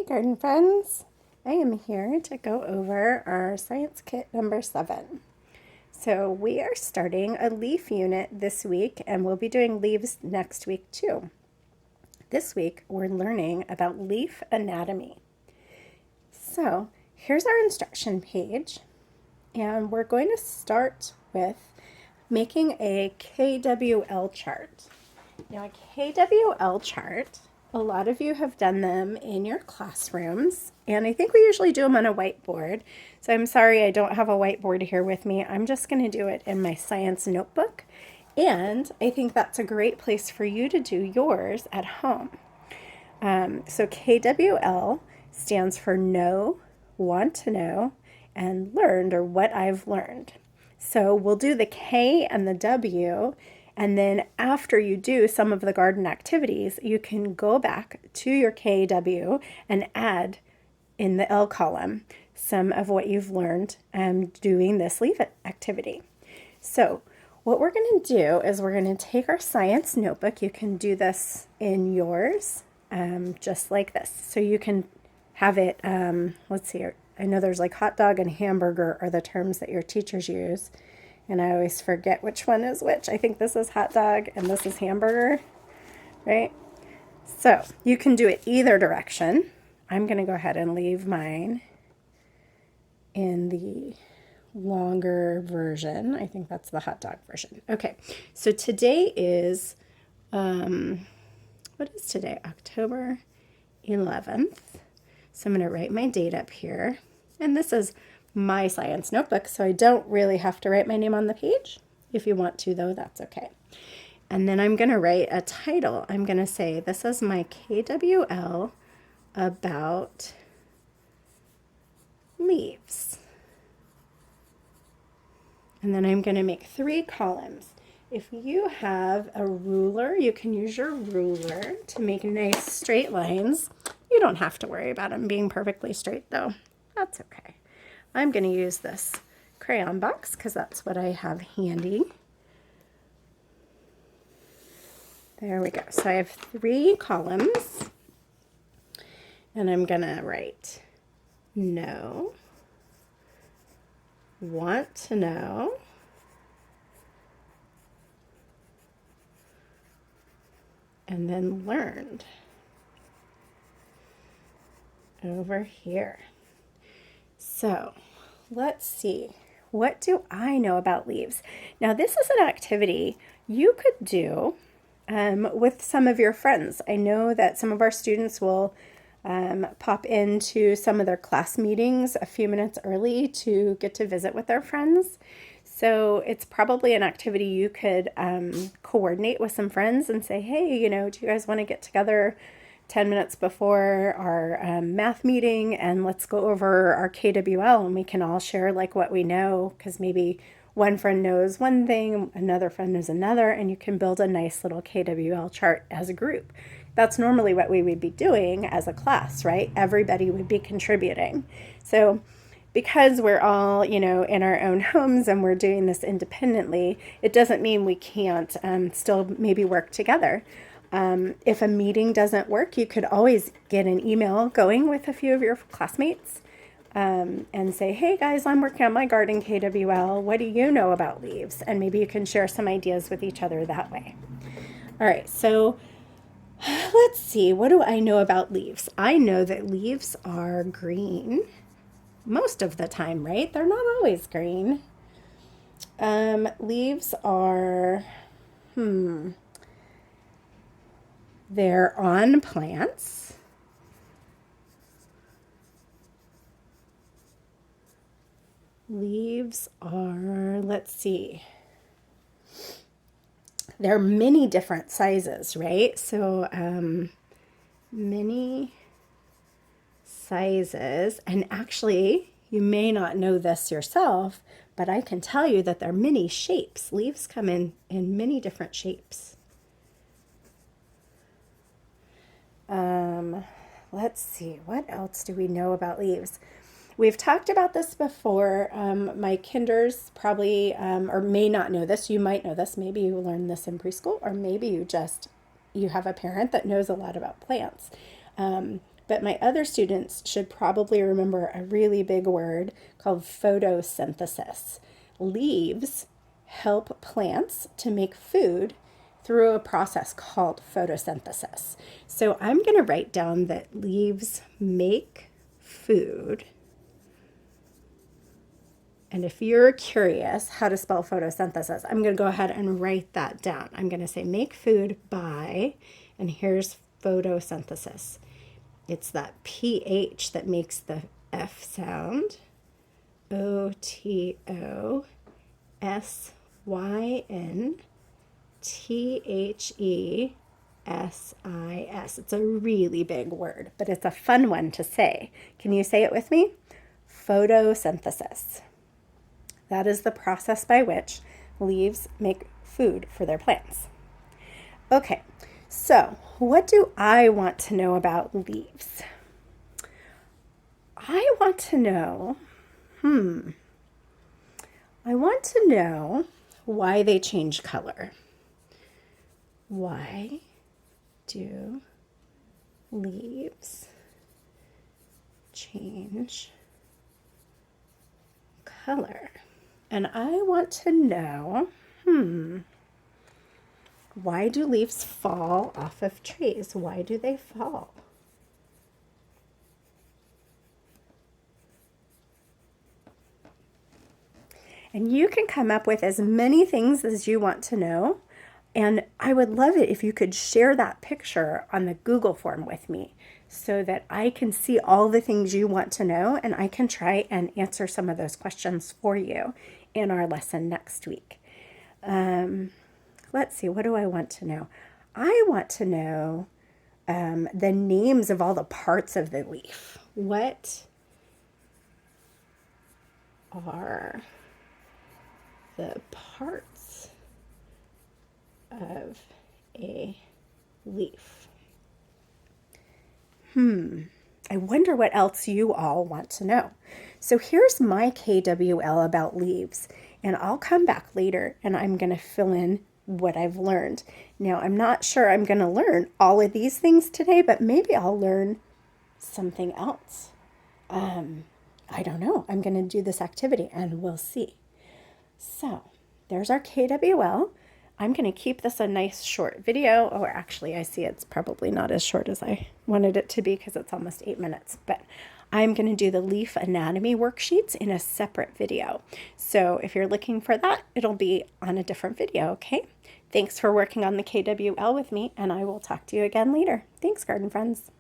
Hey garden friends, I am here to go over our science kit number 7. So we are starting a leaf unit this week and we'll be doing leaves next week too. This week we're learning about leaf anatomy. So here's our instruction page and we're going to start with making a KWL chart. Now a KWL chart, a lot of you have done them in your classrooms, and I think we usually do them on a whiteboard. So I'm sorry I don't have a whiteboard here with me. I'm just going to do it in my science notebook, and I think that's a great place for you to do yours at home. So KWL stands for know, want to know, and learned, or what I've learned. So we'll do the K and the W, and then after you do some of the garden activities, you can go back to your KW and add in the L column some of what you've learned doing this leaf activity. So what we're going to do is we're going to take our science notebook. You can do this in yours just like this. So you can have it, let's see, I know there's like hot dog and hamburger are the terms that your teachers use. And I always forget which one is which. I think this is hot dog and this is hamburger, right? So you can do it either direction. I'm going to go ahead and leave mine in the longer version. I think that's the hot dog version. Okay, so today is, what is today? October 11th. So I'm going to write my date up here. And this is my science notebook, so I don't really have to write my name on the page. If you want to, though, that's okay. And then I'm going to write a title. I'm going to say, this is my KWL about leaves. And then I'm going to make 3 columns. If you have a ruler, you can use your ruler to make nice straight lines. You don't have to worry about them being perfectly straight, though. That's okay. I'm going to use this crayon box because that's what I have handy. There we go. So I have 3 columns, and I'm going to write know, want to know, and then learned over here. So let's see, what do I know about leaves? Now this is an activity you could do with some of your friends. I know that some of our students will pop into some of their class meetings a few minutes early to get to visit with their friends. So it's probably an activity you could coordinate with some friends and say, hey, do you guys want to get together 10 minutes before our math meeting and let's go over our KWL and we can all share like what we know, because maybe one friend knows one thing, another friend knows another, and you can build a nice little KWL chart as a group. That's normally what we would be doing as a class, right? Everybody would be contributing. So because we're all, in our own homes and we're doing this independently, it doesn't mean we can't still maybe work together. If a meeting doesn't work, you could always get an email going with a few of your classmates and say, hey guys, I'm working on my garden KWL. What do you know about leaves? And maybe you can share some ideas with each other that way. All right, so let's see. What do I know about leaves? I know that leaves are green most of the time, right? They're not always green. Leaves are, they're on plants. Leaves are, let's see, there are many different sizes, right? So many sizes, and actually you may not know this yourself, but I can tell you that there are many shapes. Leaves come in many different shapes. Let's see, what else do we know about leaves? We've talked about this before. My kinders probably, or may not know this. You might know this. Maybe you learned this in preschool, or maybe you have a parent that knows a lot about plants. but my other students should probably remember a really big word called photosynthesis. Leaves help plants to make food through a process called photosynthesis. So I'm going to write down that leaves make food. And if you're curious how to spell photosynthesis, I'm going to go ahead and write that down. I'm going to say make food by, and here's photosynthesis. It's that PH that makes the F sound. photosynthesis. It's a really big word, but it's a fun one to say. Can you say it with me? Photosynthesis. That is the process by which leaves make food for their plants. Okay, so what do I want to know about leaves? I want to know, why they change color. Why do leaves change color? And I want to know, why do leaves fall off of trees? Why do they fall? And you can come up with as many things as you want to know. And I would love it if you could share that picture on the Google form with me so that I can see all the things you want to know and I can try and answer some of those questions for you in our lesson next week. Let's see, what do I want to know? I want to know the names of all the parts of the leaf. What are the parts of a leaf? I wonder what else you all want to know. So here's my KWL about leaves, and I'll come back later and I'm going to fill in what I've learned. Now, I'm not sure I'm going to learn all of these things today, but maybe I'll learn something else. I don't know. I'm going to do this activity and we'll see. So there's our KWL. I'm going to keep this a nice short video, or actually I see it's probably not as short as I wanted it to be because it's almost 8 minutes, but I'm going to do the leaf anatomy worksheets in a separate video. So if you're looking for that, it'll be on a different video, okay? Thanks for working on the KWL with me, and I will talk to you again later. Thanks, garden friends.